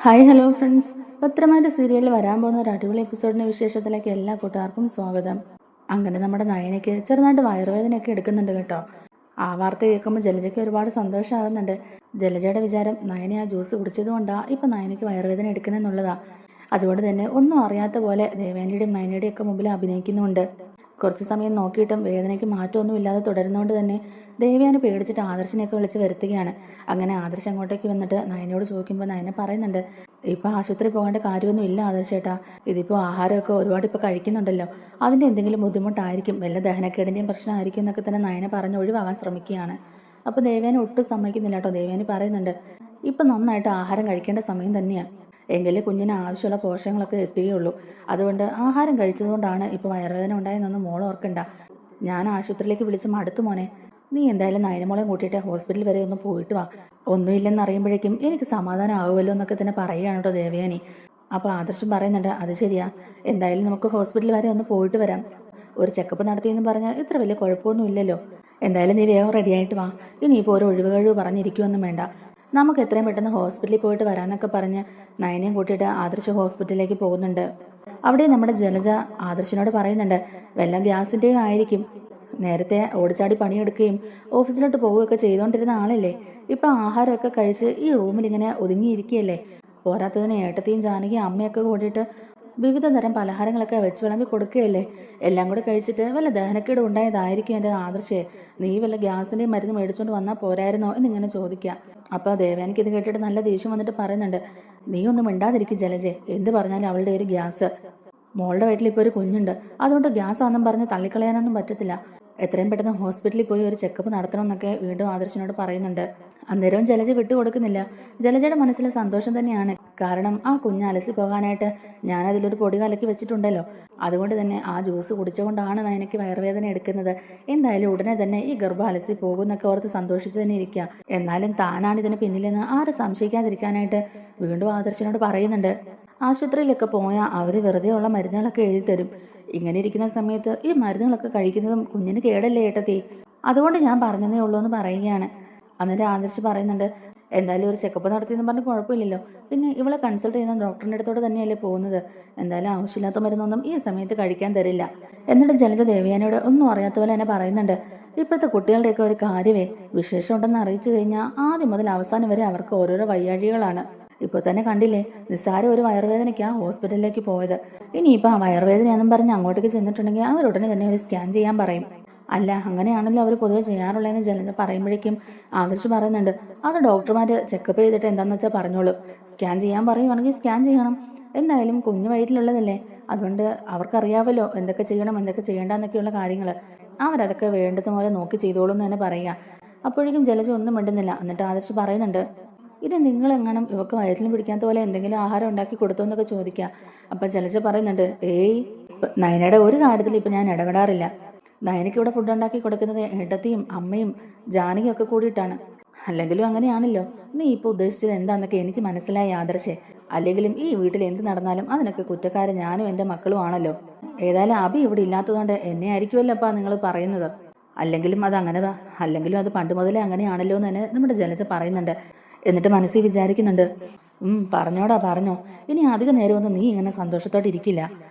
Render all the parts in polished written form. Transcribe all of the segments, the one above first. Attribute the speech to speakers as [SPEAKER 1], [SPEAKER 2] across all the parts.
[SPEAKER 1] Hi hello friends, പത്രമാൻ്റെ സീരിയലിൽ വരാൻ പോകുന്ന ഒരു അടിപൊളി എപ്പിസോഡിൻ്റെ വിശേഷത്തിലേക്ക് എല്ലാ കൂട്ടുകാർക്കും സ്വാഗതം. അങ്ങനെ നമ്മുടെ നയനയ്ക്ക് ചെറുതായിട്ട് വയറുവേദനയൊക്കെ എടുക്കുന്നുണ്ട് കേട്ടോ. ആ വാർത്ത കേൾക്കുമ്പോൾ ജലജയ്ക്ക് ഒരുപാട് സന്തോഷമാവുന്നുണ്ട്. ജലജയുടെ വിചാരം നയനെ ആ ജ്യൂസ് കുടിച്ചതുകൊണ്ടാണ് ഇപ്പം നയനയ്ക്ക് വയറുവേദന എടുക്കുന്നതെന്നുള്ളതാണ്. അതുകൊണ്ട് തന്നെ ഒന്നും അറിയാത്ത പോലെ ദേവേനയുടെയും നയനയുടെയും ഒക്കെ മുമ്പിൽ അഭിനയിക്കുന്നുണ്ട്. കുറച്ച് സമയം നോക്കിയിട്ടും വേദനയ്ക്ക് മാറ്റമൊന്നും ഇല്ലാതെ തുടരുന്നതുകൊണ്ട് തന്നെ ദേവയാനി പേടിച്ചിട്ട് ആദർശിനെയൊക്കെ വിളിച്ച് വരുത്തുകയാണ്. അങ്ങനെ ആദർശ് അങ്ങോട്ടേക്ക് വന്നിട്ട് നയനോട് ചോദിക്കുമ്പോൾ നയനെ പറയുന്നുണ്ട്, ഇപ്പം ആശുപത്രി പോകേണ്ട കാര്യമൊന്നും ഇല്ല ആദർശേട്ടാ. ഇതിപ്പോൾ ആഹാരമൊക്കെ ഒരുപാട് ഇപ്പോൾ കഴിക്കുന്നുണ്ടല്ലോ, അതിൻ്റെ എന്തെങ്കിലും ബുദ്ധിമുട്ടായിരിക്കും, വല്ല ദഹനക്കേടിൻ്റെയും പ്രശ്നമായിരിക്കും എന്നൊക്കെ തന്നെ നയനെ പറഞ്ഞ് ഒഴിവാകാൻ ശ്രമിക്കുകയാണ്. അപ്പോൾ ദേവയാനി ഒട്ടും സമ്മതിക്കുന്നില്ല കേട്ടോ. ദേവയാനി പറയുന്നുണ്ട്, ഇപ്പം നന്നായിട്ട് ആഹാരം കഴിക്കേണ്ട സമയം തന്നെയാണ്, എങ്കിലേ കുഞ്ഞിന് ആവശ്യമുള്ള പോഷകങ്ങളൊക്കെ എത്തുകയുള്ളൂ. അതുകൊണ്ട് ആഹാരം കഴിച്ചതുകൊണ്ടാണ് ഇപ്പോൾ വയറുവേദന ഉണ്ടായെന്നൊന്നും മോൾ ഓർക്കണ്ട. ഞാൻ ആശുപത്രിയിലേക്ക് വിളിച്ച് മടുത്തു മോനെ. നീ എന്തായാലും നയനമോളെ കൂട്ടിയിട്ട് ഹോസ്പിറ്റൽ വരെ ഒന്ന് പോയിട്ട് വാ. ഒന്നുമില്ലെന്ന് അറിയുമ്പോഴേക്കും എനിക്ക് സമാധാനം ആകുമല്ലോ എന്നൊക്കെ തന്നെ പറയുകയാണ് കേട്ടോ ദേവയാനി. അപ്പോൾ ആദർശം പറയുന്നുണ്ട്, അത് ശരിയാ, എന്തായാലും നമുക്ക് ഹോസ്പിറ്റൽ വരെ ഒന്ന് പോയിട്ട് വരാം. ഒരു ചെക്കപ്പ് നടത്തിയെന്ന് പറഞ്ഞാൽ ഇത്ര വലിയ കുഴപ്പമൊന്നും ഇല്ലല്ലോ. എന്തായാലും നീ വേഗം റെഡിയായിട്ട് വാ. ഇനിയിപ്പോൾ ഒരു ഒഴിവുകഴിവ് പറഞ്ഞിരിക്കുമൊന്നും വേണ്ട. നമുക്ക് എത്രയും പെട്ടെന്ന് ഹോസ്പിറ്റലിൽ പോയിട്ട് വരാമെന്നൊക്കെ പറഞ്ഞ് നയനയും കൂട്ടിയിട്ട് ആദർശ് ഹോസ്പിറ്റലിലേക്ക് പോകുന്നുണ്ട്. അവിടെ നമ്മുടെ ജലജ ആദർശിനോട് പറയുന്നുണ്ട്, വല്ല ഗ്യാസിൻ്റെയും ആയിരിക്കും. നേരത്തെ ഓടിച്ചാടി പണിയെടുക്കുകയും ഓഫീസിലോട്ട് പോവുകയൊക്കെ ചെയ്തുകൊണ്ടിരുന്ന ആളല്ലേ, ഇപ്പം ആഹാരമൊക്കെ കഴിച്ച് ഈ റൂമിൽ ഇങ്ങനെ ഒതുങ്ങിയിരിക്കുകയല്ലേ. പോരാത്തതിന് ഏട്ടത്തെയും ജാനകിയും അമ്മയൊക്കെ കൂടിയിട്ട് വിവിധ തരം പലഹാരങ്ങളൊക്കെ വെച്ച് വിളമ്പി കൊടുക്കുകയല്ലേ. എല്ലാം കൂടെ കഴിച്ചിട്ട് വല്ല ദഹനക്കേട് ഉണ്ടായതായിരിക്കും എൻ്റെ ആദർശേ. നീ വല്ല ഗ്യാസിൻ്റെയും മരുന്ന് മേടിച്ചുകൊണ്ട് വന്നാൽ പോരായിരുന്നോ എന്നിങ്ങനെ ചോദിക്കുക. അപ്പോൾ ദേവയാനിക്ക് ഇത് കേട്ടിട്ട് നല്ല ദേഷ്യം വന്നിട്ട് പറയുന്നുണ്ട്, നീ ഒന്നും മിണ്ടാതിരിക്കും ജലജെ. എന്ത് പറഞ്ഞാലും അവളുടെ ഒരു ഗ്യാസ്. മോളുടെ വീട്ടിൽ ഇപ്പോൾ ഒരു കുഞ്ഞുണ്ട്, അതുകൊണ്ട് ഗ്യാസ് ആണെന്നും പറഞ്ഞ് തള്ളിക്കളയാനൊന്നും പറ്റത്തില്ല. എത്രയും പെട്ടെന്ന് ഹോസ്പിറ്റലിൽ പോയി ഒരു ചെക്കപ്പ് നടത്തണമെന്നൊക്കെ വീണ്ടും ആദർശിനോട് പറയുന്നുണ്ട്. അന്നേരവും ജലജ വിട്ടുകൊടുക്കുന്നില്ല. ജലജയുടെ മനസ്സിൽ സന്തോഷം തന്നെയാണ്. കാരണം ആ കുഞ്ഞ് അലസി പോകാനായിട്ട് ഞാനതിലൊരു പൊടി കലക്കി വെച്ചിട്ടുണ്ടല്ലോ. അതുകൊണ്ട് തന്നെ ആ ജ്യൂസ് കുടിച്ചുകൊണ്ടാണ് എനിക്ക് വയറുവേദന എടുക്കുന്നത്. എന്തായാലും ഉടനെ തന്നെ ഈ ഗർഭം അലസി പോകുന്നൊക്കെ ഓർത്ത് സന്തോഷിച്ച് തന്നെ ഇരിക്കുക. എന്നാലും താനാണ് ഇതിന് പിന്നിലെന്ന് ആരും സംശയിക്കാതിരിക്കാനായിട്ട് വീണ്ടും ആദർശിനോട് പറയുന്നുണ്ട്. ആശുപത്രിയിലൊക്കെ പോയാൽ അവർ വെറുതെ ഉള്ള മരുന്നുകളൊക്കെ എഴുതി തരും. ഇങ്ങനെ ഇരിക്കുന്ന സമയത്ത് ഈ മരുന്നുകളൊക്കെ കഴിക്കുന്നതും കുഞ്ഞിന് കേടല്ലേ ഏട്ടത്തി. അതുകൊണ്ട് ഞാൻ പറഞ്ഞതേ ഉള്ളൂ എന്ന് പറയുകയാണ്. അന്നേരം ആദർശ് പറയുന്നുണ്ട്, എന്തായാലും ഒരു ചെക്കപ്പ് നടത്തിയെന്ന് പറഞ്ഞ് കുഴപ്പമില്ലല്ലോ. പിന്നെ ഇവളെ കൺസൾട്ട് ചെയ്യുന്ന ഡോക്ടറിൻ്റെ അടുത്തോട് തന്നെയല്ലേ പോകുന്നത്. എന്തായാലും ആവശ്യമില്ലാത്ത മരുന്നൊന്നും ഈ സമയത്ത് കഴിക്കാൻ തരില്ല. എന്നിട്ട് ജലജ ദേവയാനിയോട് ഒന്നും അറിയാത്ത പോലെ തന്നെ പറയുന്നുണ്ട്, ഇപ്പോഴത്തെ കുട്ടികളുടെയൊക്കെ ഒരു കാര്യമേ, വിശേഷം ഉണ്ടെന്ന് അറിയിച്ചു കഴിഞ്ഞാൽ ആദ്യം മുതൽ അവസാനം വരെ അവർക്ക് ഓരോരോ വയ്യാഴികളാണ്. ഇപ്പോൾ തന്നെ കണ്ടില്ലേ, നിസ്സാര ഒരു വയറുവേദനയ്ക്കാണ് ഹോസ്പിറ്റലിലേക്ക് പോയത്. ഇനിയിപ്പോൾ ആ വയറുവേദനയാണെന്നും പറഞ്ഞ് അങ്ങോട്ടേക്ക് ചെന്നിട്ടുണ്ടെങ്കിൽ അവരുടനെ തന്നെ ഒരു സ്കാൻ ചെയ്യാൻ പറയും. അല്ല, അങ്ങനെയാണല്ലോ അവർ പൊതുവെ ചെയ്യാറുള്ളതെന്ന് ജലജ പറയുമ്പോഴേക്കും ആദർശ് പറയുന്നുണ്ട്, അത് ഡോക്ടർമാർ ചെക്കപ്പ് ചെയ്തിട്ട് എന്താണെന്ന് വെച്ചാൽ പറഞ്ഞോളൂ. സ്കാൻ ചെയ്യാൻ പറയുവാണെങ്കിൽ സ്കാൻ ചെയ്യണം. എന്തായാലും കുഞ്ഞു വയറ്റിലുള്ളതല്ലേ, അതുകൊണ്ട് അവർക്കറിയാമല്ലോ എന്തൊക്കെ ചെയ്യണം എന്തൊക്കെ ചെയ്യേണ്ടെന്നൊക്കെയുള്ള കാര്യങ്ങൾ. അവരതൊക്കെ വേണ്ടതുപോലെ നോക്കി ചെയ്തോളൂ എന്ന് തന്നെ പറയുക. അപ്പോഴേക്കും ജലജ ഒന്നും മിണ്ടുന്നില്ല. എന്നിട്ട് ആദർശ് പറയുന്നുണ്ട്, ഇത് നിങ്ങളെങ്ങാനും ഇവക്ക് വയറ്റിൽ പിടിക്കാത്ത പോലെ എന്തെങ്കിലും ആഹാരം ഉണ്ടാക്കി കൊടുത്തോ എന്നൊക്കെ ചോദിക്കുക. അപ്പം ജലജ പറയുന്നുണ്ട്, ഏയ്, നയനയുടെ ഒരു കാര്യത്തിൽ ഇപ്പം ഞാൻ ഇടപെടാറില്ല. നയനയ്ക്ക് ഇവിടെ ഫുഡ് ഉണ്ടാക്കി കൊടുക്കുന്നത് ഏട്ടത്തിയും അമ്മയും ജാനകിയും ഒക്കെ കൂടിയിട്ടാണ്. അല്ലെങ്കിലും അങ്ങനെയാണല്ലോ. നീ ഇപ്പോൾ ഉദ്ദേശിച്ചത് എന്താണെന്നൊക്കെ എനിക്ക് മനസ്സിലായി ആദർശേ. അല്ലെങ്കിലും ഈ വീട്ടിൽ എന്ത് നടന്നാലും അതിനൊക്കെ കുറ്റക്കാരൻ ഞാനും എൻ്റെ മക്കളും ആണല്ലോ. ഏതായാലും അഭി ഇവിടെ ഇല്ലാത്തതുകൊണ്ട് എന്നെ ആയിരിക്കുമല്ലോ അപ്പാ നിങ്ങൾ പറയുന്നത്. അല്ലെങ്കിലും അത് പണ്ട് മുതലേ അങ്ങനെയാണല്ലോ എന്ന് തന്നെ നമ്മുടെ ജലജ പറയുന്നുണ്ട്. എന്നിട്ട് മനസ്സിൽ വിചാരിക്കുന്നുണ്ട്, പറഞ്ഞോടാ പറഞ്ഞോ, ഇനി അധികം നേരമൊന്നും നീ ഇങ്ങനെ സന്തോഷത്തോടെ ഇരിക്കില്ല.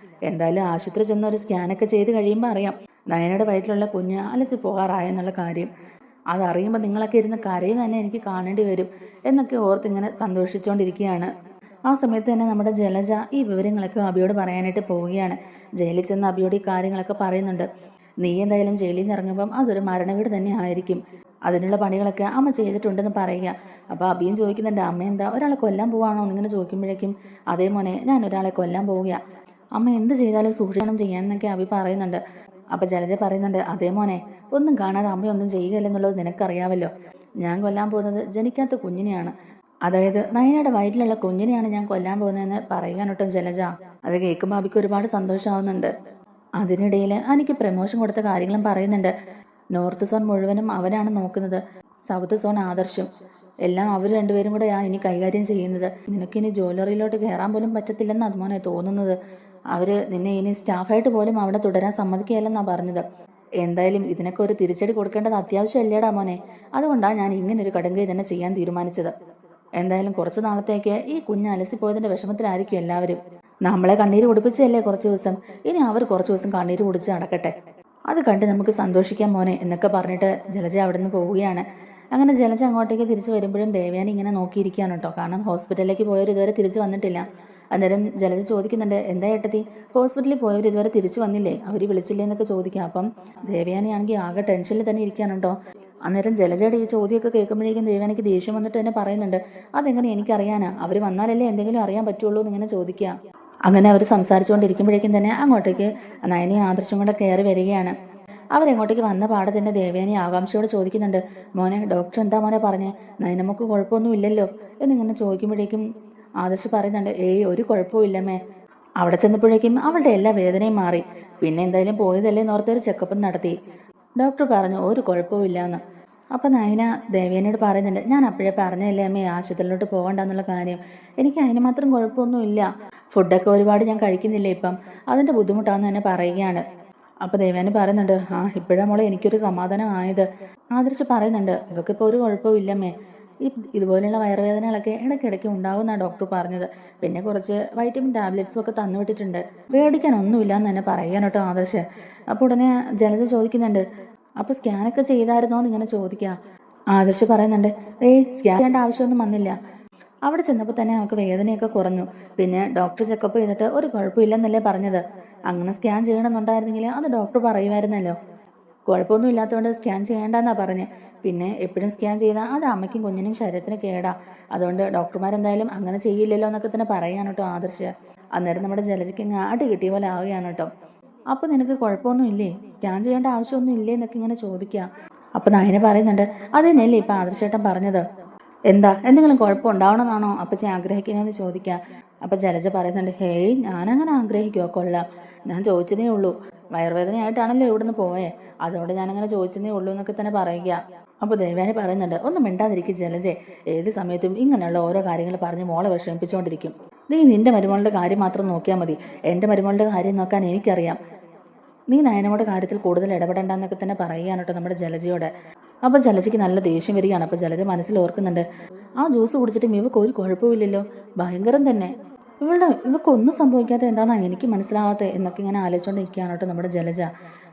[SPEAKER 1] എന്തായാലും ആശുപത്രി ചെന്ന ഒരു സ്കാനൊക്കെ ചെയ്ത് കഴിയുമ്പോൾ അറിയാം നയനയുടെ വയറ്റിലുള്ള കുഞ്ഞ് അലസി പോകാറായെന്നുള്ള കാര്യം. അതറിയുമ്പോൾ നിങ്ങളൊക്കെ ഇരുന്ന് കരയുന്ന തന്നെ എനിക്ക് കാണേണ്ടി വരും എന്നൊക്കെ ഓർത്തിങ്ങനെ സന്തോഷിച്ചുകൊണ്ടിരിക്കുകയാണ്. ആ സമയത്ത് തന്നെ നമ്മുടെ ജലജ ഈ വിവരങ്ങളൊക്കെ അബിയോട് പറയാനായിട്ട് പോവുകയാണ്. ജയിലിൽ ചെന്ന് അബിയോട് ഈ കാര്യങ്ങളൊക്കെ പറയുന്നുണ്ട്. നീ എന്തായാലും ജയിലിൽ നിന്ന് ഇറങ്ങുമ്പം അതൊരു മരണവീട് തന്നെ ആയിരിക്കും. അതിനുള്ള പണികളൊക്കെ അമ്മ ചെയ്തിട്ടുണ്ടെന്ന് പറയുക. അപ്പോൾ അബിയും ചോദിക്കുന്നുണ്ട്, അമ്മ എന്താ ഒരാളെ കൊല്ലാൻ പോവാണോ എന്നിങ്ങനെ ചോദിക്കുമ്പോഴേക്കും, അതേ മോനെ, ഞാൻ ഒരാളെ കൊല്ലാൻ പോവുകയാണ്. അമ്മ എന്ത് ചെയ്താലും സൂക്ഷിക്കണം ചെയ്യാമെന്നൊക്കെ അബി പറയുന്നുണ്ട്. അപ്പോൾ ജലജ പറയുന്നുണ്ട്, അതേ മോനെ, ഒന്നും കാണാതെ അമ്മയൊന്നും ചെയ്യുകയില്ലെന്നുള്ളത് നിനക്കറിയാമല്ലോ. ഞാൻ കൊല്ലാൻ പോകുന്നത് ജനിക്കാത്ത കുഞ്ഞിനെയാണ്, അതായത് നയനയുടെ വയറ്റിലുള്ള കുഞ്ഞിനെയാണ് ഞാൻ കൊല്ലാൻ പോകുന്നതെന്ന് പറയാനോട്ടോ ജലജ. അത് കേൾക്കുമ്പോൾ അബിക്ക് ഒരുപാട് സന്തോഷമാവുന്നുണ്ട്. അതിനിടയിൽ എനിക്ക് പ്രമോഷൻ കൊടുത്ത കാര്യങ്ങളും പറയുന്നുണ്ട്. നോർത്ത് സോൺ മുഴുവനും അവനാണ് നോക്കുന്നത്, സൗത്ത് സോൺ ആദർശും. എല്ലാം അവർ രണ്ടുപേരും കൂടെ ഇനി കൈകാര്യം ചെയ്യുന്നത്. നിനക്കിനി ജ്വല്ലറിയിലോട്ട് കയറാൻ പോലും പറ്റത്തില്ലെന്ന് അതുമോനെ തോന്നുന്നത്. അവർ നിന്നെ ഇനി സ്റ്റാഫായിട്ട് പോലും അവിടെ തുടരാൻ സമ്മതിക്കുകയല്ലെന്നാണ് പറഞ്ഞത്. എന്തായാലും ഇതിനൊക്കെ ഒരു തിരിച്ചടി കൊടുക്കേണ്ടത് അത്യാവശ്യമല്ലേടാ മോനെ. അതുകൊണ്ടാണ് ഞാൻ ഇങ്ങനൊരു കടുങ്കൈ തന്നെ ചെയ്യാൻ തീരുമാനിച്ചത്. എന്തായാലും കുറച്ച് നാളത്തേക്ക് ഈ കുഞ്ഞ് അലസിപ്പോയതിന്റെ വിഷമത്തിലായിരിക്കും എല്ലാവരും. നമ്മളെ കണ്ണീര് കുടിപ്പിച്ചല്ലേ കുറച്ച് ദിവസം, ഇനി അവർ കുറച്ച് ദിവസം കണ്ണീര് കുടിച്ച് നടക്കട്ടെ, അത് കണ്ട് നമുക്ക് സന്തോഷിക്കാൻ മോനെ എന്നൊക്കെ പറഞ്ഞിട്ട് ജലജ അവിടെ നിന്ന് പോവുകയാണ്. അങ്ങനെ ജലജ അങ്ങോട്ടേക്ക് തിരിച്ചു വരുമ്പോഴും ദേവയാനി ഇങ്ങനെ നോക്കിയിരിക്കുകയാണ് കേട്ടോ. കാരണം ഹോസ്പിറ്റലിലേക്ക് പോയവർ ഇതുവരെ തിരിച്ചു വന്നിട്ടില്ല. അന്നേരം ജലജ ചോദിക്കുന്നുണ്ട്, എന്താ ഏട്ടത്തി, ഹോസ്പിറ്റലിൽ പോയവർ ഇതുവരെ തിരിച്ചു വന്നില്ലേ, അവർ വിളിച്ചില്ലേ എന്നൊക്കെ ചോദിക്കാം. അപ്പം ദേവയാനിയാണെങ്കിൽ ആകെ ടെൻഷനിൽ തന്നെ ഇരിക്കുകയാണ് കേട്ടോ. അന്നേരം ജലജയുടെ ഈ ചോദ്യമൊക്കെ കേൾക്കുമ്പോഴേക്കും ദേവയാനിക്ക് ദേഷ്യം വന്നിട്ട് തന്നെ പറയുന്നുണ്ട്, അതെങ്ങനെ എനിക്കറിയാനാ, അവർ വന്നാലല്ലേ എന്തെങ്കിലും അറിയാൻ പറ്റുള്ളൂ എന്നിങ്ങനെ ചോദിക്കുക. അങ്ങനെ അവർ സംസാരിച്ചുകൊണ്ടിരിക്കുമ്പോഴേക്കും തന്നെ അങ്ങോട്ടേക്ക് നയനയും ആദർശം കൂടെ കയറി വരികയാണ്. അവരെങ്ങോട്ടേക്ക് വന്ന പാടെ തന്നെ ദേവയാനി ആകാംക്ഷയോട് ചോദിക്കുന്നുണ്ട്, മോനെ ഡോക്ടർ എന്താ മോനെ പറഞ്ഞേ, നയനമ്മക്ക് കുഴപ്പമൊന്നും ഇല്ലല്ലോ എന്നിങ്ങനെ ചോദിക്കുമ്പോഴേക്കും ആദർശ് പറയുന്നുണ്ട്, ഏയ് ഒരു കുഴപ്പവും ഇല്ലമ്മേ. അവിടെ ചെന്നപ്പോഴേക്കും അവളുടെ എല്ലാ വേദനയും മാറി. പിന്നെ എന്തായാലും പോയതല്ലേ എന്നോർത്തൊരു ചെക്കപ്പ് നടത്തി. ഡോക്ടർ പറഞ്ഞു ഒരു കുഴപ്പവും ഇല്ലാന്ന്. അപ്പം നയന ദേവയാനിയോട് പറയുന്നുണ്ട്, ഞാൻ അപ്പോഴേ പറഞ്ഞല്ലേ അമ്മേ ആശുപത്രിയിലോട്ട് പോകണ്ടെന്നുള്ള കാര്യം, എനിക്ക് അതിന് മാത്രം കുഴപ്പമൊന്നും ഇല്ല, ഫുഡൊക്കെ ഒരുപാട് ഞാൻ കഴിക്കുന്നില്ല ഇപ്പം, അതിൻ്റെ ബുദ്ധിമുട്ടാണെന്ന് തന്നെ പറയുകയാണ്. അപ്പോൾ ദേവയാനി പറയുന്നുണ്ട്, ഇപ്പോഴാ മോളെ എനിക്കൊരു സമാധാനമായത്. ആദർശ് പറയുന്നുണ്ട്, ഇവക്കിപ്പോൾ ഒരു കുഴപ്പവും ഇല്ലമ്മേ, ഇതുപോലെയുള്ള വയറുവേദനകളൊക്കെ ഇടയ്ക്കിടയ്ക്ക് ഉണ്ടാകുമെന്നാണ് ഡോക്ടർ പറഞ്ഞത്, പിന്നെ കുറച്ച് വൈറ്റമിൻ ടാബ്ലറ്റ്സും ഒക്കെ തന്നുവിട്ടിട്ടുണ്ട്, പേടിക്കാനൊന്നുമില്ല എന്ന് തന്നെ പറയാൻ കേട്ടോ ആദർശ്. അപ്പോൾ ഉടനെ ജലജ ചോദിക്കുന്നുണ്ട്, അപ്പോൾ സ്കാനൊക്കെ ചെയ്തായിരുന്നോ എന്ന് ഇങ്ങനെ ചോദിക്കുക. ആദർശ് പറയുന്നുണ്ട്, സ്കാൻ ചെയ്യേണ്ട ആവശ്യമൊന്നും വന്നില്ല, അവിടെ ചെന്നപ്പോൾ തന്നെ നമുക്ക് വേദനയൊക്കെ കുറഞ്ഞു, പിന്നെ ഡോക്ടർ ചെക്കപ്പ് ചെയ്തിട്ട് ഒരു കുഴപ്പമില്ലെന്നല്ലേ പറഞ്ഞത്, അങ്ങനെ സ്കാൻ ചെയ്യണമെന്നുണ്ടായിരുന്നെങ്കിൽ അത് ഡോക്ടർ പറയുമായിരുന്നല്ലോ, കുഴപ്പമൊന്നും ഇല്ലാത്തതുകൊണ്ട് സ്കാൻ ചെയ്യേണ്ടെന്നാ പറഞ്ഞ്, പിന്നെ എപ്പോഴും സ്കാൻ ചെയ്താൽ അത് അമ്മയ്ക്കും കുഞ്ഞിനും ശരീരത്തിന് കേടാ, അതുകൊണ്ട് ഡോക്ടർമാരെന്തായാലും അങ്ങനെ ചെയ്യില്ലല്ലോ എന്നൊക്കെ തന്നെ പറയാൻ കേട്ടോ ആദർശ്. അന്നേരം നമ്മുടെ ജലജയ്ക്ക് അടി കിട്ടിയ പോലെ ആവുകയാണ് കേട്ടോ. അപ്പോൾ നിനക്ക് കുഴപ്പമൊന്നും ഇല്ലേ, സ്കാൻ ചെയ്യേണ്ട ആവശ്യമൊന്നും ഇല്ലേ എന്നൊക്കെ ഇങ്ങനെ ചോദിക്കുക. അപ്പോൾ നയന പറയുന്നുണ്ട്, അത് തന്നെയല്ലേ ഇപ്പം ആദർശേട്ടൻ പറഞ്ഞത്, എന്താ എന്തെങ്കിലും കുഴപ്പം ഉണ്ടാവണമെന്നാണോ അപ്പച്ചി ആഗ്രഹിക്കുന്നതെന്ന് ചോദിക്കുക. അപ്പം ജലജ പറയുന്നുണ്ട്, ഹേയ് ഞാനങ്ങനെ ആഗ്രഹിക്കുമോ, കൊള്ളാം, ഞാൻ ചോദിച്ചതേ ഉള്ളൂ, വയറുവേദനയായിട്ടാണല്ലോ ഇവിടുന്ന് പോയേ, അതുകൊണ്ട് ഞാനങ്ങനെ ചോദിച്ചതേ ഉള്ളൂ എന്നൊക്കെ തന്നെ പറയുക. അപ്പോൾ ദേവയാനി പറയുന്നുണ്ട്, ഒന്നും മിണ്ടാതിരിക്കും ജലജെ, ഏത് സമയത്തും ഇങ്ങനെയുള്ള ഓരോ കാര്യങ്ങൾ പറഞ്ഞ് മോളെ വിഷമിപ്പിച്ചുകൊണ്ടിരിക്കും, നീ നിന്റെ മരുമകളുടെ കാര്യം മാത്രം നോക്കിയാൽ മതി, എൻ്റെ മരുമകളുടെ കാര്യം നോക്കാൻ എനിക്കറിയാം, നീ നയനയുടെ കാര്യത്തിൽ കൂടുതൽ ഇടപെടണ്ടെന്നൊക്കെ തന്നെ പറയുകയാണ് കേട്ടോ നമ്മുടെ ജലജയോട്. അപ്പോൾ ജലജയ്ക്ക് നല്ല ദേഷ്യം വരികയാണ്. അപ്പോൾ ജലജ മനസ്സിൽ ഓർക്കുന്നുണ്ട്, ആ ജ്യൂസ് കുടിച്ചിട്ടും ഇവക്ക് ഒരു കുഴപ്പമില്ലല്ലോ, ഭയങ്കരം തന്നെ, ഇവക്കൊന്നും സംഭവിക്കാതെ എന്താണെന്നാണ് എനിക്ക് മനസ്സിലാകാത്തത് എന്നൊക്കെ ഇങ്ങനെ ആലോചിച്ചുകൊണ്ടിരിക്കുകയാണ് കേട്ടോ നമ്മുടെ ജലജ.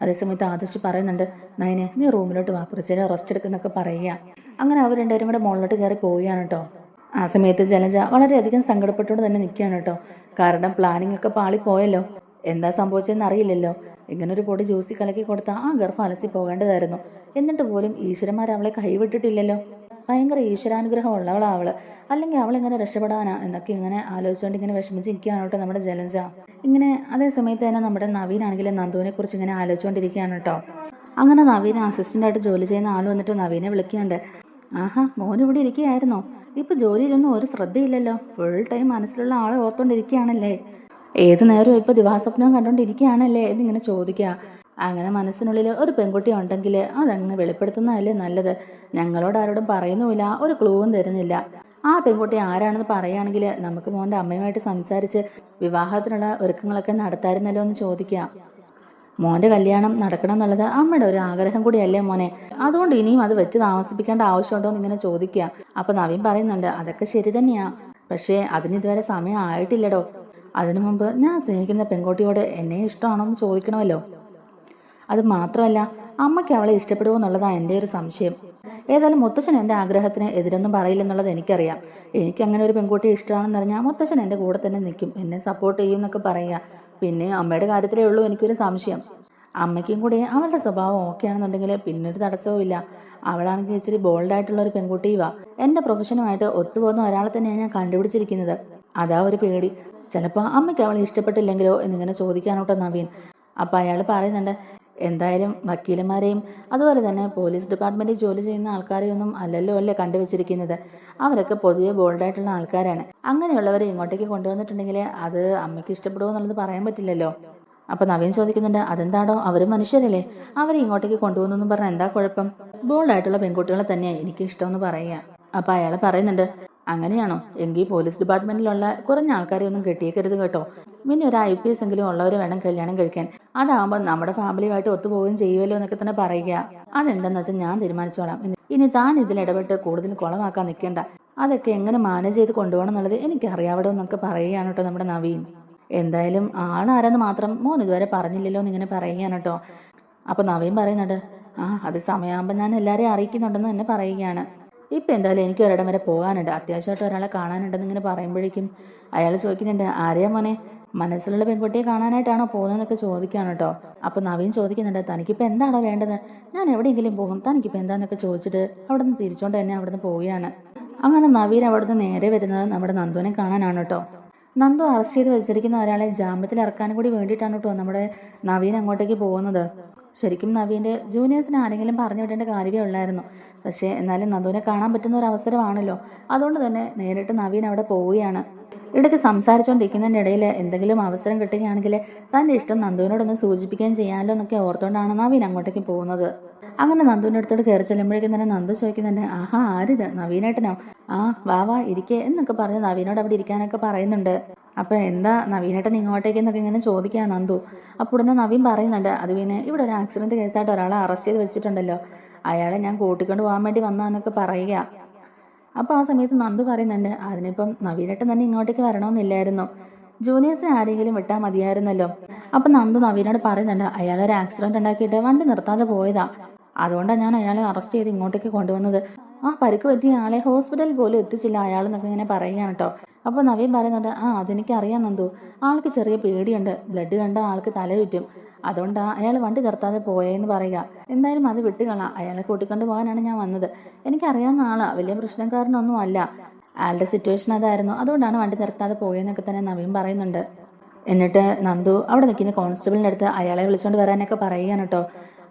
[SPEAKER 1] അതേസമയത്ത് ആദർശ് പറയുന്നുണ്ട്, നയനെ നീ റൂമിലോട്ട് വാ, കുറച്ച് നേരം റെസ്റ്റ് എടുക്കുന്നൊക്കെ പറയുക. അങ്ങനെ അവർ രണ്ടുപേരും കൂടെ മുകളിലോട്ട് കയറി പോവുകയാണ് കേട്ടോ. ആ സമയത്ത് ജലജ വളരെയധികം സങ്കടപ്പെട്ടുകൊണ്ട് തന്നെ നിൽക്കുകയാണ് കേട്ടോ. കാരണം പ്ലാനിങ് ഒക്കെ പാളിപ്പോയല്ലോ, എന്താ സംഭവിച്ചതെന്ന് അറിയില്ലല്ലോ. ഇങ്ങനൊരു പൊടി ജ്യൂസി കലക്കി കൊടുത്താൽ ആ ഗർഭം അലസി പോകേണ്ടതായിരുന്നു, എന്നിട്ട് പോലും ഈശ്വരന്മാർ അവളെ കൈവിട്ടിട്ടില്ലല്ലോ, ഭയങ്കര ഈശ്വരാനുഗ്രഹം ഉള്ളവളാ അവള്, അല്ലെങ്കിൽ അവളിങ്ങനെ രക്ഷപ്പെടാനാ എന്നൊക്കെ ഇങ്ങനെ ആലോചിച്ചുകൊണ്ട് ഇങ്ങനെ വിഷമിച്ചിരിക്കുകയാണ് കേട്ടോ നമ്മുടെ ജലജ. ഇങ്ങനെ അതേ സമയത്ത് തന്നെ നമ്മുടെ നവീനാണെങ്കിലും നന്ദുവിനെ കുറിച്ച് ഇങ്ങനെ ആലോചിച്ചുകൊണ്ടിരിക്കുകയാണ് കേട്ടോ. അങ്ങനെ നവീൻ അസിസ്റ്റൻ്റായിട്ട് ജോലി ചെയ്യുന്ന ആൾ വന്നിട്ട് നവീനെ വിളിക്കുന്നുണ്ട്, ആഹാ മോൻ ഇവിടെ ഇരിക്കുകയായിരുന്നോ, ഇപ്പം ജോലിയിലൊന്നും ഒരു ശ്രദ്ധയില്ലല്ലോ, ഫുൾ ടൈം മനസ്സിലുള്ള ആളെ ഓർത്തുകൊണ്ടിരിക്കുകയാണല്ലേ, ഏത് നേരവും ഇപ്പോൾ ദിവാസ്വപ്നവും കണ്ടുകൊണ്ടിരിക്കുകയാണല്ലേ എന്നിങ്ങനെ ചോദിക്കുക. അങ്ങനെ മനസ്സിനുള്ളിൽ ഒരു പെൺകുട്ടി ഉണ്ടെങ്കിൽ അതങ്ങ് വെളിപ്പെടുത്തുന്നതല്ലേ നല്ലത്, ഞങ്ങളോട് ആരോടും പറയുന്നുമില്ല, ഒരു ക്ലൂവും തരുന്നില്ല, ആ പെൺകുട്ടി ആരാണെന്ന് പറയുകയാണെങ്കിൽ നമുക്ക് മോൻ്റെ അമ്മയുമായിട്ട് സംസാരിച്ച് വിവാഹത്തിനുള്ള ഒരുക്കങ്ങളൊക്കെ നടത്തായിരുന്നല്ലോ എന്ന് ചോദിക്കുക. മോൻ്റെ കല്യാണം നടക്കണം എന്നുള്ളത് അമ്മയുടെ ഒരു ആഗ്രഹം കൂടിയല്ലേ മോനെ, അതുകൊണ്ട് ഇനിയും അത് വെച്ച് താമസിപ്പിക്കേണ്ട ആവശ്യമുണ്ടോ എന്ന് ഇങ്ങനെ ചോദിക്കുക. അപ്പം നവീൻ പറയുന്നുണ്ട്, അതൊക്കെ ശരി തന്നെയാ, പക്ഷേ അതിനിതുവരെ സമയം ആയിട്ടില്ലടോ, അതിനു മുമ്പ് ഞാൻ സ്നേഹിക്കുന്ന പെൺകുട്ടിയോട് എന്നെ ഇഷ്ടമാണോ എന്ന് ചോദിക്കണമല്ലോ, അത് മാത്രമല്ല അമ്മയ്ക്ക് അവളെ ഇഷ്ടപ്പെടുമോ എന്നുള്ളതാണ് എൻ്റെ ഒരു സംശയം, ഏതായാലും മുത്തശ്ശൻ എൻ്റെ ആഗ്രഹത്തിന് എതിരൊന്നും പറയില്ലെന്നുള്ളത് എനിക്കറിയാം, എനിക്ക് അങ്ങനെ ഒരു പെൺകുട്ടിയെ ഇഷ്ടമാണെന്ന് അറിഞ്ഞാൽ മുത്തശ്ശൻ എൻ്റെ കൂടെ തന്നെ നിൽക്കും, എന്നെ സപ്പോർട്ട് ചെയ്യും എന്നൊക്കെ പറയുക. പിന്നെ അമ്മയുടെ കാര്യത്തിലേ ഉള്ളൂ എനിക്കൊരു സംശയം, അമ്മയ്ക്കും കൂടി അവളുടെ സ്വഭാവം ഓക്കെ ആണെന്നുണ്ടെങ്കിൽ പിന്നൊരു തടസ്സവും ഇല്ല, അവളാണെങ്കിൽ ഇച്ചിരി ബോൾഡായിട്ടുള്ള ഒരു പെൺകുട്ടിയുവാ, എൻ്റെ പ്രൊഫഷനുമായിട്ട് ഒത്തുപോകുന്ന ഒരാളെ തന്നെയാണ് ഞാൻ കണ്ടുപിടിച്ചിരിക്കുന്നത്, അതാ ഒരു പേടി, ചിലപ്പോൾ അമ്മയ്ക്ക് അവളെ ഇഷ്ടപ്പെട്ടില്ലെങ്കിലോ എന്നിങ്ങനെ ചോദിക്കാനോട്ടോ നവീൻ. അപ്പോൾ അയാൾ പറയുന്നുണ്ട്, എന്തായാലും വക്കീലന്മാരെയും അതുപോലെ തന്നെ പോലീസ് ഡിപ്പാർട്ട്മെൻറ്റിൽ ജോലി ചെയ്യുന്ന ആൾക്കാരെയൊന്നും അല്ലല്ലോ അല്ലേ കണ്ടുവച്ചിരിക്കുന്നത്, അവരൊക്കെ പൊതുവെ ബോൾഡായിട്ടുള്ള ആൾക്കാരാണ്, അങ്ങനെയുള്ളവരെ ഇങ്ങോട്ടേക്ക് കൊണ്ടുവന്നിട്ടുണ്ടെങ്കിൽ അത് അമ്മയ്ക്ക് ഇഷ്ടപ്പെടുമോ എന്നുള്ളത് പറയാൻ പറ്റില്ലല്ലോ. അപ്പോൾ നവീൻ ചോദിക്കുന്നുണ്ട്, അതെന്താണോ, അവർ മനുഷ്യരല്ലേ, അവരെ ഇങ്ങോട്ടേക്ക് കൊണ്ടുപോകുന്നെന്നും പറഞ്ഞാൽ എന്താ കുഴപ്പം, ബോൾഡായിട്ടുള്ള പെൺകുട്ടികളെ തന്നെയാണ് എനിക്ക് ഇഷ്ടമെന്ന് പറയുക. അപ്പോൾ അയാൾ പറയുന്നുണ്ട്, അങ്ങനെയാണോ, എങ്കിൽ പോലീസ് ഡിപ്പാർട്ട്മെൻറ്റിലുള്ള കുറഞ്ഞ ആൾക്കാരെ ഒന്നും കെട്ടിയേക്കരുത് കേട്ടോ, പിന്നെ ഒരു IPS എങ്കിലും ഉള്ളവർ വേണം കല്യാണം കഴിക്കാൻ, അതാകുമ്പോൾ നമ്മുടെ ഫാമിലിയുമായിട്ട് ഒത്തുപോവുകയും ചെയ്യുമല്ലോ എന്നൊക്കെ തന്നെ പറയുക. അതെന്താണെന്ന് വെച്ചാൽ ഞാൻ തീരുമാനിച്ചോളാം, ഇനി താൻ ഇതിൽ ഇടപെട്ട് കൂടുതൽ കുളമാക്കാൻ നിൽക്കേണ്ട, അതൊക്കെ എങ്ങനെ മാനേജ് ചെയ്ത് കൊണ്ടുപോകണം എന്നുള്ളത് എനിക്കറിയാവടോ എന്നൊക്കെ പറയുകയാണ് കേട്ടോ നമ്മുടെ നവീൻ. എന്തായാലും ആളാരെന്ന് മാത്രം മോൻ ഇതുവരെ പറഞ്ഞില്ലല്ലോ എന്നിങ്ങനെ പറയുകയാണ് കേട്ടോ. അപ്പോൾ നവീൻ പറയുന്നുണ്ട്, അത് സമയമാകുമ്പോൾ ഞാൻ എല്ലാവരെയും അറിയിക്കുന്നുണ്ടെന്ന് തന്നെ പറയുകയാണ്. ഇപ്പം എന്തായാലും എനിക്ക് ഒരിടം വരെ പോകാനുണ്ട്, അത്യാവശ്യമായിട്ട് ഒരാളെ കാണാനുണ്ടെന്ന് ഇങ്ങനെ പറയുമ്പോഴേക്കും അയാൾ ചോദിക്കുന്നുണ്ട്, ആരെയാ മോനെ, മനസ്സിലുള്ള പെൺകുട്ടിയെ കാണാനായിട്ടാണോ പോകുന്നതെന്നൊക്കെ ചോദിക്കുകയാണ് കേട്ടോ. അപ്പോൾ നവീൻ ചോദിക്കുന്നുണ്ട്, തനിക്കിപ്പോൾ എന്താണോ വേണ്ടത്, ഞാൻ എവിടെയെങ്കിലും പോകും, തനിക്കിപ്പോൾ എന്താണെന്നൊക്കെ ചോദിച്ചിട്ട് അവിടെ നിന്ന് ചിരിച്ചോണ്ട് തന്നെ അവിടെ നിന്ന് പോവുകയാണ്. അങ്ങനെ നവീൻ അവിടെ നിന്ന് നേരെ വരുന്നത് നമ്മുടെ നന്ദുവിനെ കാണാനാണ് കേട്ടോ. നന്ദു അറസ്റ്റ് ചെയ്ത് വെച്ചിരിക്കുന്ന ഒരാളെ ജാമ്യത്തിൽ ഇറക്കാനും കൂടി വേണ്ടിയിട്ടാണ് കേട്ടോ നമ്മുടെ നവീൻ അങ്ങോട്ടേക്ക് പോകുന്നത്. ശരിക്കും നവീൻ്റെ ജൂനിയേഴ്സിന് ആരെങ്കിലും പറഞ്ഞു വിടേണ്ട കാര്യമേ ഉള്ളായിരുന്നു. പക്ഷേ എന്നാലും നന്ദുവിനെ കാണാൻ പറ്റുന്ന ഒരു അവസരമാണല്ലോ, അതുകൊണ്ട് തന്നെ നേരിട്ട് നവീൻ അവിടെ പോവുകയാണ്. ഇടയ്ക്ക് സംസാരിച്ചുകൊണ്ടിരിക്കുന്നതിൻ്റെ ഇടയിൽ എന്തെങ്കിലും അവസരം കിട്ടുകയാണെങ്കിൽ തൻ്റെ ഇഷ്ടം നന്ദുവിനോടൊന്ന് സൂചിപ്പിക്കുകയും ചെയ്യാമല്ലോ എന്നൊക്കെ ഓർത്തുകൊണ്ടാണ് നവീൻ അങ്ങോട്ടേക്ക് പോകുന്നത്. അങ്ങനെ നന്ദുവിൻ്റെ അടുത്തോട് കയറി ചെല്ലുമ്പോഴേക്കും തന്നെ നന്ദു ചോദിക്കുന്നുണ്ട്, ആരിത്, നവീനേട്ടനോ? വാ വാ ഇരിക്കേ എന്നൊക്കെ പറഞ്ഞ് നവീനോട് അവിടെ ഇരിക്കാനൊക്കെ പറയുന്നുണ്ട്. അപ്പോൾ എന്താ നവീനേട്ടൻ ഇങ്ങോട്ടേക്ക് എന്നൊക്കെ ഇങ്ങനെ ചോദിക്കുക നന്ദു. അപ്പോൾ ഉടനെ നവീൻ പറയുന്നുണ്ട്, അത് പിന്നെ ഇവിടെ ഒരു ആക്സിഡൻറ്റ് കേസായിട്ട് ഒരാളെ അറസ്റ്റ് ചെയ്ത് വെച്ചിട്ടുണ്ടല്ലോ, അയാളെ ഞാൻ കൂട്ടിക്കൊണ്ട് പോകാൻ വേണ്ടി വന്നാന്നൊക്കെ പറയുക. അപ്പോൾ ആ സമയത്ത് നന്ദു പറയുന്നുണ്ട്, അതിനിപ്പം നവീനേട്ടൻ തന്നെ ഇങ്ങോട്ടേക്ക് വരണമെന്നില്ലായിരുന്നു, ജൂനിയേഴ്സിനെ ആരെങ്കിലും വിട്ടാൽ മതിയായിരുന്നല്ലോ. അപ്പം നന്ദു നവീനോട് പറയുന്നുണ്ട്, അയാളൊരു ആക്സിഡൻറ്റ് ഉണ്ടാക്കിയിട്ട് വണ്ടി നിർത്താതെ പോയതാ, അതുകൊണ്ടാണ് ഞാൻ അയാളെ അറസ്റ്റ് ചെയ്ത് ഇങ്ങോട്ടേക്ക് കൊണ്ടുവന്നത്. പരിക്ക് പറ്റിയ ആളെ ഹോസ്പിറ്റലിൽ പോലും എത്തിച്ചില്ല അയാൾ എന്നൊക്കെ ഇങ്ങനെ പറയുകയാണ് കേട്ടോ. അപ്പോൾ നവീൻ പറയുന്നുണ്ട്, അതെനിക്കറിയാം നന്ദു, ആൾക്ക് ചെറിയ പേടിയുണ്ട്, ബ്ലഡ് കണ്ട ആൾക്ക് തല ചുറ്റും, അതുകൊണ്ടാണ് അയാൾ വണ്ടി നിർത്താതെ പോയെന്ന് പറയുക. എന്തായാലും അത് വിട്ടുകളാം, അയാളെ കൂട്ടിക്കൊണ്ട് പോകാനാണ് ഞാൻ വന്നത്, എനിക്കറിയാവുന്ന ആളാ, വലിയ പ്രശ്നക്കാരനൊന്നും അല്ല, ആളുടെ സിറ്റുവേഷൻ അതായിരുന്നു, അതുകൊണ്ടാണ് വണ്ടി നിർത്താതെ പോയെന്നൊക്കെ തന്നെ നവീൻ പറയുന്നുണ്ട്. എന്നിട്ട് നന്ദു അവിടെ നിൽക്കുന്ന കോൺസ്റ്റബിളിൻ്റെ അടുത്ത് അയാളെ വിളിച്ചുകൊണ്ട് വരാനൊക്കെ പറയുകയാണ് കേട്ടോ.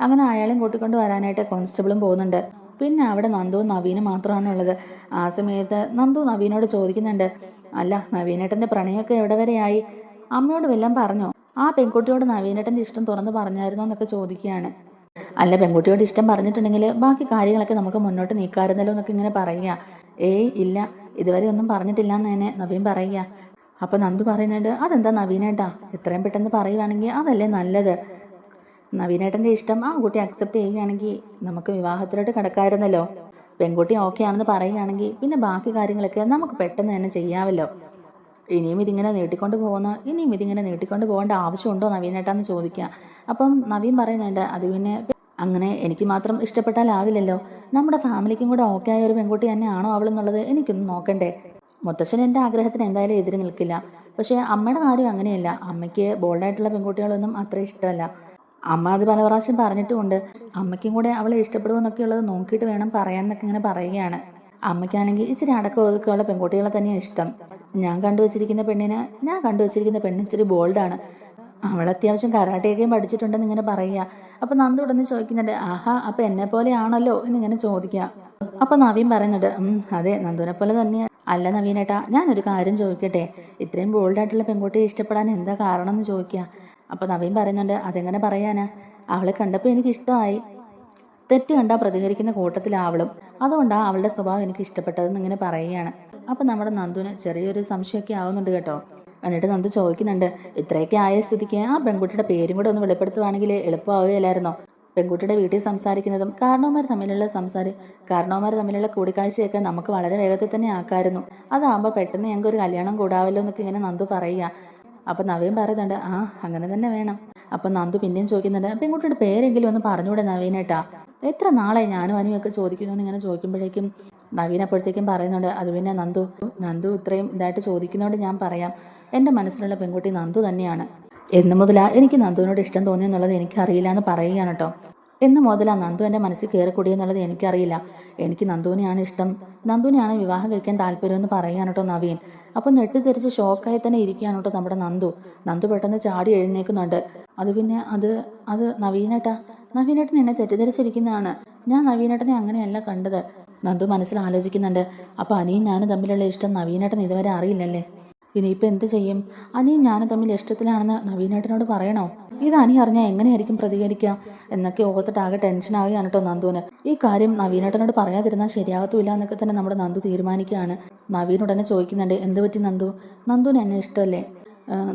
[SPEAKER 1] അങ്ങനെ അയാളെയും കൂട്ടിക്കൊണ്ട് വരാനായിട്ട് കോൺസ്റ്റബിളും പോകുന്നുണ്ട്. പിന്നെ അവിടെ നന്ദുവും നവീനും മാത്രമാണ് ഉള്ളത്. ആ സമയത്ത് നന്ദു നവീനോട് ചോദിക്കുന്നുണ്ട്, അല്ല നവീനേട്ടൻ്റെ പ്രണയമൊക്കെ എവിടെ വരെയായി, അമ്മയോട് വല്ലതും പറഞ്ഞോ, ആ പെൺകുട്ടിയോട് നവീനേട്ടൻ്റെ ഇഷ്ടം തുറന്ന് പറഞ്ഞായിരുന്നോ എന്നൊക്കെ ചോദിക്കുകയാണ്. അല്ല, പെൺകുട്ടിയോട് ഇഷ്ടം പറഞ്ഞിട്ടുണ്ടെങ്കിൽ ബാക്കി കാര്യങ്ങളൊക്കെ നമുക്ക് മുന്നോട്ട് നീക്കാറുന്നല്ലോ എന്നൊക്കെ ഇങ്ങനെ പറയുക. ഇല്ല, ഇതുവരെ ഒന്നും പറഞ്ഞിട്ടില്ല എന്ന് തന്നെ നവീൻ പറയുക. അപ്പോൾ നന്ദു പറയുന്നുണ്ട്, അതെന്താ നവീനേട്ടാ, എത്രയും പെട്ടെന്ന് പറയുവാണെങ്കിൽ അതല്ലേ നല്ലത്, നവീനേട്ടൻ്റെ ഇഷ്ടം ആ കുട്ടി അക്സെപ്റ്റ് ചെയ്യുകയാണെങ്കിൽ നമുക്ക് വിവാഹത്തിലോട്ട് കിടക്കാമായിരുന്നല്ലോ, പെൺകുട്ടി ഓക്കെ ആണെന്ന് പറയുകയാണെങ്കിൽ പിന്നെ ബാക്കി കാര്യങ്ങളൊക്കെ നമുക്ക് പെട്ടെന്ന് തന്നെ ചെയ്യാമല്ലോ, ഇനിയും ഇതിങ്ങനെ നീട്ടിക്കൊണ്ട് പോകേണ്ട ആവശ്യമുണ്ടോ നവീനേട്ടാന്ന് ചോദിക്കുക. അപ്പം നവീൻ പറയുന്നുണ്ട്, അത് പിന്നെ അങ്ങനെ എനിക്ക് മാത്രം ഇഷ്ടപ്പെട്ടാലാവില്ലല്ലോ, നമ്മുടെ ഫാമിലിക്കും കൂടെ ഓക്കെ ആയ ഒരു പെൺകുട്ടി തന്നെയാണോ അവളെന്നുള്ളത് എനിക്കൊന്ന് നോക്കണ്ടേ, മുത്തശ്ശൻ എൻ്റെ ആഗ്രഹത്തിന് എന്തായാലും എതിര് നിൽക്കില്ല, പക്ഷേ അമ്മയുടെ കാര്യം അങ്ങനെയല്ല, അമ്മയ്ക്ക് ബോൾഡായിട്ടുള്ള പെൺകുട്ടികളൊന്നും അത്ര ഇഷ്ടമല്ല, അമ്മ അത് പല പ്രാവശ്യം പറഞ്ഞിട്ടുമുണ്ട്, അമ്മയ്ക്കും കൂടെ അവളെ ഇഷ്ടപ്പെടുമെന്നൊക്കെ ഉള്ളത് നോക്കിയിട്ട് വേണം പറയാമെന്നൊക്കെ ഇങ്ങനെ പറയുകയാണ്. അമ്മയ്ക്കാണെങ്കിൽ ഇച്ചിരി അടക്കം ഒതുക്കമുള്ള പെൺകുട്ടികളെ തന്നെയാണ് ഇഷ്ടം, ഞാൻ കണ്ടുവച്ചിരിക്കുന്ന പെണ്ണ് ഇച്ചിരി ബോൾഡാണ്, അവൾ അത്യാവശ്യം കരാട്ടയൊക്കെയും പഠിച്ചിട്ടുണ്ടെന്ന് ഇങ്ങനെ പറയുക. അപ്പം നന്ദു ഉടനെ ചോദിക്കുന്നുണ്ട്, അപ്പം എന്നെ പോലെ ആണല്ലോ എന്നിങ്ങനെ ചോദിക്കുക. അപ്പം നവീൻ പറയുന്നുണ്ട്, അതെ നന്ദുവിനെ പോലെ തന്നെയാണ്. അല്ല നവീനേട്ടാ, ഞാനൊരു കാര്യം ചോദിക്കട്ടെ, ഇത്രയും ബോൾഡായിട്ടുള്ള പെൺകുട്ടിയെ ഇഷ്ടപ്പെടാൻ എന്താ കാരണം എന്ന് ചോദിക്കുക. അപ്പോൾ നവീൻ പറയുന്നുണ്ട്, അതെങ്ങനെ പറയാനാ, അവളെ കണ്ടപ്പോൾ എനിക്ക് ഇഷ്ടമായി, തെറ്റ് കണ്ടാൽ പ്രതികരിക്കുന്ന കൂട്ടത്തിലാവളും, അതുകൊണ്ടാണ് അവളുടെ സ്വഭാവം എനിക്ക് ഇഷ്ടപ്പെട്ടതെന്ന് ഇങ്ങനെ പറയുകയാണ്. അപ്പം നമ്മുടെ നന്ദുവിന് ചെറിയൊരു സംശയമൊക്കെ ആവുന്നുണ്ട് കേട്ടോ. എന്നിട്ട് നന്ദു ചോദിക്കുന്നുണ്ട്, ഇത്രയൊക്കെ ആയ സ്ഥിതിക്ക് ആ പെൺകുട്ടിയുടെ പേരും കൂടെ ഒന്ന് വെളിപ്പെടുത്തുവാണെങ്കിൽ എളുപ്പമാവുകയില്ലായിരുന്നോ, പെൺകുട്ടിയുടെ വീട്ടിൽ സംസാരിക്കുന്നതും കാരണവന്മാർ തമ്മിലുള്ള കൂടിക്കാഴ്ചയൊക്കെ നമുക്ക് വളരെ വേഗത്തിൽ തന്നെ ആക്കായിരുന്നു, അതാകുമ്പോൾ പെട്ടെന്ന് ഞങ്ങൾക്ക് ഒരു കല്യാണം കൂടാവല്ലോ എന്നൊക്കെ ഇങ്ങനെ നന്ദു പറയുക. അപ്പം നവീൻ പറയുന്നുണ്ട്, അങ്ങനെ തന്നെ വേണം. അപ്പം നന്ദു പിന്നെയും ചോദിക്കുന്നുണ്ട്, പെൺകുട്ടിയുടെ പേരെങ്കിലും ഒന്ന് പറഞ്ഞുകൂടെ നവീനേട്ടാ, എത്ര നാളായി ഞാനും അനുവൊക്കെ ചോദിക്കുന്നു എന്നിങ്ങനെ ചോദിക്കുമ്പോഴേക്കും നവീൻ അപ്പോഴത്തേക്കും പറയുന്നുണ്ട്, അത് പിന്നെ നന്ദു ഇത്രയും ഇതായിട്ട് ചോദിക്കുന്നതുകൊണ്ട് ഞാൻ പറയാം, എൻ്റെ മനസ്സിലുള്ള പെൺകുട്ടി നന്ദു തന്നെയാണ്, എന്ന് മുതലാ എനിക്ക് നന്ദുവിനോട് ഇഷ്ടം തോന്നിയെന്നുള്ളത് എനിക്കറിയില്ല എന്ന് പറയുകയാണ് കേട്ടോ. എന്ന് മുതലാ നന്ദു എൻ്റെ മനസ്സിൽ കയറിക്കൂടിയെന്നുള്ളത് എനിക്കറിയില്ല, എനിക്ക് നന്ദുവിനെയാണ് ഇഷ്ടം, നന്ദുവിനെയാണ് വിവാഹം കഴിക്കാൻ താല്പര്യമെന്ന് പറയുകയാണ് കേട്ടോ നവീൻ. അപ്പം ഞെട്ടിത്തെറിച്ച് ഷോക്കായി തന്നെ ഇരിക്കുകയാണ് കേട്ടോ നമ്മുടെ നന്ദു പെട്ടെന്ന് ചാടി എഴുന്നേൽക്കുന്നുണ്ട്. അത് പിന്നെ അത് നവീനേട്ടൻ എന്നെ തെറ്റിദ്ധരിച്ചിരിക്കുന്നതാണ്, ഞാൻ നവീനേട്ടനെ അങ്ങനെയല്ല കണ്ടത്, നന്ദു മനസ്സിൽ ആലോചിക്കുന്നുണ്ട്. അപ്പോൾ അനിയും ഞാനും തമ്മിലുള്ള ഇഷ്ടം നവീനേട്ടൻ ഇതുവരെ അറിയില്ലല്ലേ, ഇനിയിപ്പോൾ എന്ത് ചെയ്യും, അനിയും ഞാനും തമ്മിൽ ഇഷ്ടത്തിലാണെന്ന് നവീനേട്ടനോട് പറയണോ, ഇത് അനി അറിഞ്ഞാൽ എങ്ങനെയായിരിക്കും പ്രതികരിക്കുക എന്നൊക്കെ ഓർത്തിട്ട് ആകെ ടെൻഷനാവുകയാണ് കേട്ടോ നന്ദുവിന്. ഈ കാര്യം നവീനേട്ടനോട് പറയാതിരുന്നാൽ ശരിയാകത്തുമില്ല എന്നൊക്കെ തന്നെ നമ്മുടെ നന്ദു തീരുമാനിക്കുകയാണ്. നവീൻ ഉടനെ ചോദിക്കുന്നുണ്ട്, എന്ത് പറ്റി നന്ദുവിന് എന്നെ ഇഷ്ടമല്ലേ.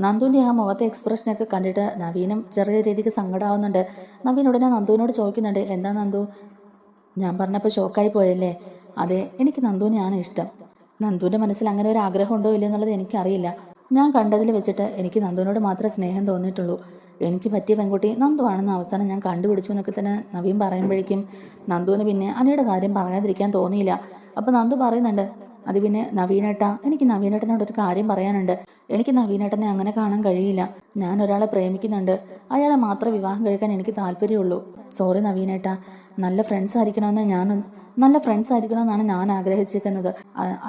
[SPEAKER 1] നന്ദുവിൻ്റെ ആ മുഖത്തെ എക്സ്പ്രഷനൊക്കെ കണ്ടിട്ട് നവീനും ചെറിയ രീതിക്ക് സങ്കടമാവുന്നുണ്ട്. നവീൻ ഉടനെ നന്ദുവിനോട് ചോദിക്കുന്നുണ്ട്, എന്താ നന്ദു, ഞാൻ പറഞ്ഞപ്പോൾ ഷോക്കായി പോയല്ലേ, അതെ എനിക്ക് നന്ദുവിനെയാണ് ഇഷ്ടം, നന്ദുവിൻ്റെ മനസ്സിൽ അങ്ങനെ ഒരു ആഗ്രഹം ഉണ്ടോ ഇല്ലയോ എന്നുള്ളത് എനിക്കറിയില്ല. ഞാൻ കണ്ടതിൽ വെച്ചിട്ട് എനിക്ക് നന്ദുവിനോട് മാത്രമേ സ്നേഹം തോന്നിയിട്ടുള്ളൂ. എനിക്ക് പറ്റിയ പെൺകുട്ടി നന്ദു ആണെന്ന് അവസാനം ഞാൻ കണ്ടുപിടിച്ചു എന്നൊക്കെ തന്നെ നവീൻ പറയുമ്പോഴേക്കും നന്ദുവിന് പിന്നെ അനിയുടെ കാര്യം പറയാതിരിക്കാൻ തോന്നിയില്ല. അപ്പോൾ നന്ദു പറയുന്നുണ്ട്, അത് പിന്നെ നവീനേട്ടാ, എനിക്ക് നവീനേട്ടനോട് ഒരു കാര്യം പറയാനുണ്ട്. എനിക്ക് നവീനേട്ടനെ അങ്ങനെ കാണാൻ കഴിയില്ല. ഞാൻ ഒരാളെ പ്രേമിക്കുന്നുണ്ട്. അയാളെ മാത്രം വിവാഹം കഴിക്കാൻ എനിക്ക് താല്പര്യമുള്ളൂ. സോറി നവീനേട്ടാ, നല്ല ഫ്രണ്ട്സ് ആയിരിക്കണമെന്നാണ് ഞാൻ ആഗ്രഹിച്ചിരിക്കുന്നത്.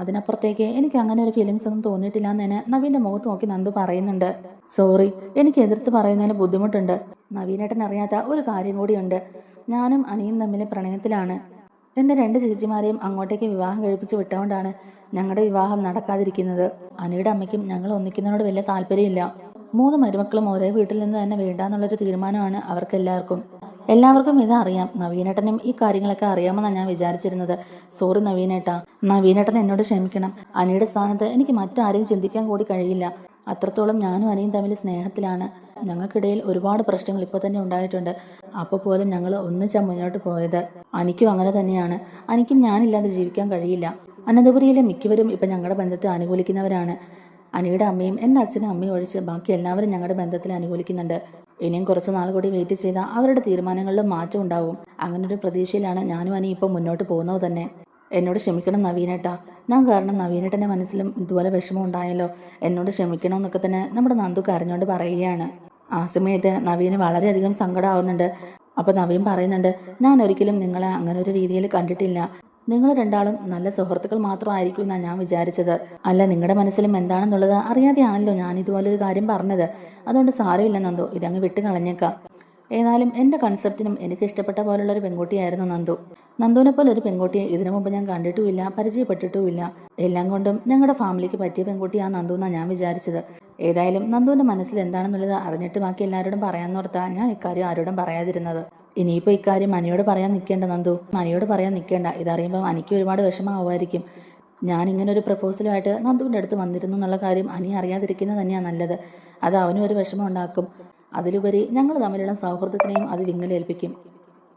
[SPEAKER 1] അതിനപ്പുറത്തേക്ക് എനിക്ക് അങ്ങനെ ഒരു ഫീലിങ്സ് ഒന്നും തോന്നിയിട്ടില്ല എന്ന് തന്നെ നവീൻ്റെ മുഖത്ത് നോക്കി നന്ദു പറയുന്നുണ്ട്. സോറി, എനിക്ക് എതിർത്ത് പറയുന്നതിന് ബുദ്ധിമുട്ടുണ്ട്. നവീനേട്ടൻ അറിയാത്ത ഒരു കാര്യം കൂടിയുണ്ട്. ഞാനും അനിയും തമ്മിൽ പ്രണയത്തിലാണ്. എൻ്റെ 2 ചേച്ചിമാരെയും അങ്ങോട്ടേക്ക് വിവാഹം കഴിപ്പിച്ച് വിട്ടുകൊണ്ടാണ് ഞങ്ങളുടെ വിവാഹം നടക്കാതിരിക്കുന്നത്. അനിയുടെ അമ്മയ്ക്കും ഞങ്ങൾ ഒന്നിക്കുന്നതിനോട് വലിയ താല്പര്യമില്ല. 3 മരുമക്കളും ഒരേ വീട്ടിൽ നിന്ന് തന്നെ വേണ്ടാന്നുള്ളൊരു തീരുമാനമാണ് എല്ലാവർക്കും ഇതറിയാം. നവീനേട്ടനും ഈ കാര്യങ്ങളൊക്കെ അറിയാമെന്നാണ് ഞാൻ വിചാരിച്ചിരുന്നത്. സോറി നവീനേട്ടാ, നവീനേട്ടൻ എന്നോട് ക്ഷമിക്കണം. അനിയുടെ സ്ഥാനത്ത് എനിക്ക് മറ്റാരെയും ചിന്തിക്കാൻ കൂടി കഴിയില്ല. അത്രത്തോളം ഞാനും അനിയും തമ്മിൽ സ്നേഹത്തിലാണ്. ഞങ്ങൾക്കിടയിൽ ഒരുപാട് പ്രശ്നങ്ങൾ ഇപ്പോൾ തന്നെ ഉണ്ടായിട്ടുണ്ട്. അപ്പോൾ പോലും ഞങ്ങൾ ഒന്നിച്ചാണ് മുന്നോട്ട് പോയത്. അനിക്കും അങ്ങനെ തന്നെയാണ്. അനിക്കും ഞാനില്ലാതെ ജീവിക്കാൻ കഴിയില്ല. അനന്തപുരിയിലെ മിക്കവരും ഇപ്പം ഞങ്ങളുടെ ബന്ധത്തെ അനുകൂലിക്കുന്നവരാണ്. അനിയുടെ അമ്മയും എൻ്റെ അച്ഛനും അമ്മയും ഒഴിച്ച് ബാക്കി എല്ലാവരും ഞങ്ങളുടെ ബന്ധത്തിൽ അനുകൂലിക്കുന്നുണ്ട്. ഇനിയും കുറച്ച് നാൾ കൂടി വെയിറ്റ് ചെയ്താൽ അവരുടെ തീരുമാനങ്ങളിലും മാറ്റം ഉണ്ടാവും. അങ്ങനൊരു പ്രതീക്ഷയിലാണ് ഞാനും അനി ഇപ്പം മുന്നോട്ട് പോകുന്നത് തന്നെ. എന്നോട് ക്ഷമിക്കണം നവീനേട്ടാ, ഞാൻ കാരണം നവീനേട്ടൻ്റെ മനസ്സിലും ഇതുപോലെ വിഷമം ഉണ്ടായല്ലോ. എന്നോട് ക്ഷമിക്കണമെന്നൊക്കെ തന്നെ നമ്മുടെ നന്ദു കരഞ്ഞുകൊണ്ട് പറയുകയാണ്. ആ സമയത്ത് നവീന് വളരെയധികം സങ്കടമാവുന്നുണ്ട്. അപ്പോൾ നവീൻ പറയുന്നുണ്ട്, ഞാൻ ഒരിക്കലും നിങ്ങളെ അങ്ങനെ ഒരു രീതിയിൽ കണ്ടിട്ടില്ല. നിങ്ങൾ രണ്ടാളും നല്ല സുഹൃത്തുക്കൾ മാത്രമായിരിക്കും എന്നാണ് ഞാൻ വിചാരിച്ചത്. അല്ല, നിങ്ങളുടെ മനസ്സിലും എന്താണെന്നുള്ളത് അറിയാതെയാണല്ലോ ഞാൻ ഇതുപോലൊരു കാര്യം പറഞ്ഞത്. അതുകൊണ്ട് സാരമില്ല നന്ദു, ഇതങ്ങ് വിട്ട് കളഞ്ഞേക്കാം. ഏതായാലും എൻ്റെ കൺസെപ്റ്റിനും എനിക്ക് ഇഷ്ടപ്പെട്ട പോലുള്ളൊരു പെൺകുട്ടിയായിരുന്നു നന്ദു. നന്ദുവിനെ പോലെ ഒരു പെൺകുട്ടിയെ ഇതിനു മുമ്പ് ഞാൻ കണ്ടിട്ടുമില്ല, പരിചയപ്പെട്ടിട്ടുമില്ല. എല്ലാം കൊണ്ടും ഞങ്ങളുടെ ഫാമിലിക്ക് പറ്റിയ പെൺകുട്ടിയാണ് നന്ദു എന്നാണ് ഞാൻ വിചാരിച്ചത്. ഏതായാലും നന്ദുവിൻ്റെ മനസ്സിൽ എന്താണെന്നുള്ളത് അറിഞ്ഞിട്ട് ബാക്കി എല്ലാവരോടും പറയാമെന്നോർത്താ ഞാൻ ഇക്കാര്യം ആരോടും പറയാതിരുന്നത്. ഇനിയിപ്പോൾ ഇക്കാര്യം അനിയോട് പറയാൻ നിൽക്കേണ്ട നന്ദു, അനിയോട് പറയാൻ നിൽക്കേണ്ട. ഇതറിയുമ്പോൾ അനിക്ക് ഒരുപാട് വിഷമമാവുമായിരിക്കും. ഞാൻ ഇങ്ങനൊരു പ്രപ്പോസലുമായിട്ട് നന്ദുവിൻ്റെ അടുത്ത് വന്നിരുന്നു എന്നുള്ള കാര്യം അനി അറിയാതിരിക്കുന്നത് തന്നെയാണ് നല്ലത്. അത് അവനും ഒരു വിഷമം ഉണ്ടാക്കും. അതിലുപരി ഞങ്ങൾ തമ്മിലുള്ള സൗഹൃദത്തിനെയും അത് വിങ്ങലേൽപ്പിക്കും.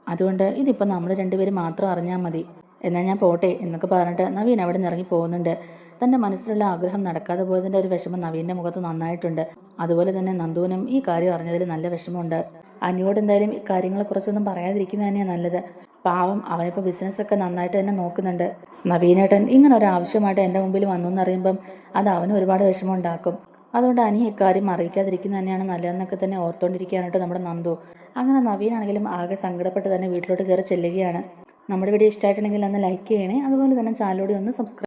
[SPEAKER 1] അതുകൊണ്ട് ഇതിപ്പോൾ നമ്മൾ രണ്ടുപേരും മാത്രം അറിഞ്ഞാൽ മതി. എന്നാൽ ഞാൻ പോട്ടെ എന്നൊക്കെ പറഞ്ഞിട്ട് നവീൻ അവിടെ നിന്ന് ഇറങ്ങി പോകുന്നുണ്ട്. തൻ്റെ മനസ്സിലുള്ള ആഗ്രഹം നടക്കാതെ പോയതിൻ്റെ ഒരു വിഷമം നവീൻ്റെ മുഖത്ത് നന്നായിട്ടുണ്ട്. അതുപോലെ തന്നെ നന്ദുവിനും ഈ കാര്യം അറിഞ്ഞതിൽ നല്ല വിഷമമുണ്ട്. അനിയോട് എന്തായാലും ഈ കാര്യങ്ങളെക്കുറിച്ചൊന്നും പറയാതിരിക്കുന്നത് തന്നെയാണ് നല്ലത്. പാവം, അവനിപ്പോൾ ബിസിനസ്സൊക്കെ നന്നായിട്ട് തന്നെ നോക്കുന്നുണ്ട്. നവീനേട്ടൻ ഇങ്ങനെ ഒരു ആവശ്യമായിട്ട് എൻ്റെ മുമ്പിൽ വന്നു എന്നറിയുമ്പം അത് അവനും ഒരുപാട് വിഷമം ഉണ്ടാക്കും. അതുകൊണ്ട് അനി ഇക്കാര്യം അറിയിക്കാതിരിക്കുന്നത് തന്നെയാണ് നല്ലതെന്നൊക്കെ തന്നെ ഓർത്തുകൊണ്ടിരിക്കുകയാണ് നമ്മുടെ നന്ദു. അങ്ങനെ നവീനാണെങ്കിലും ആകെ സങ്കടപ്പെട്ട് തന്നെ വീട്ടിലോട്ട് കയറി ചെല്ലുകയാണ്. നമ്മുടെ വീഡിയോ ഇഷ്ടമായിട്ടുണ്ടെങ്കിൽ ഒന്ന് ലൈക്ക് ചെയ്യണേ. അതുപോലെ തന്നെ ചാനലോടെ ഒന്ന് സബ്സ്ക്രൈബ്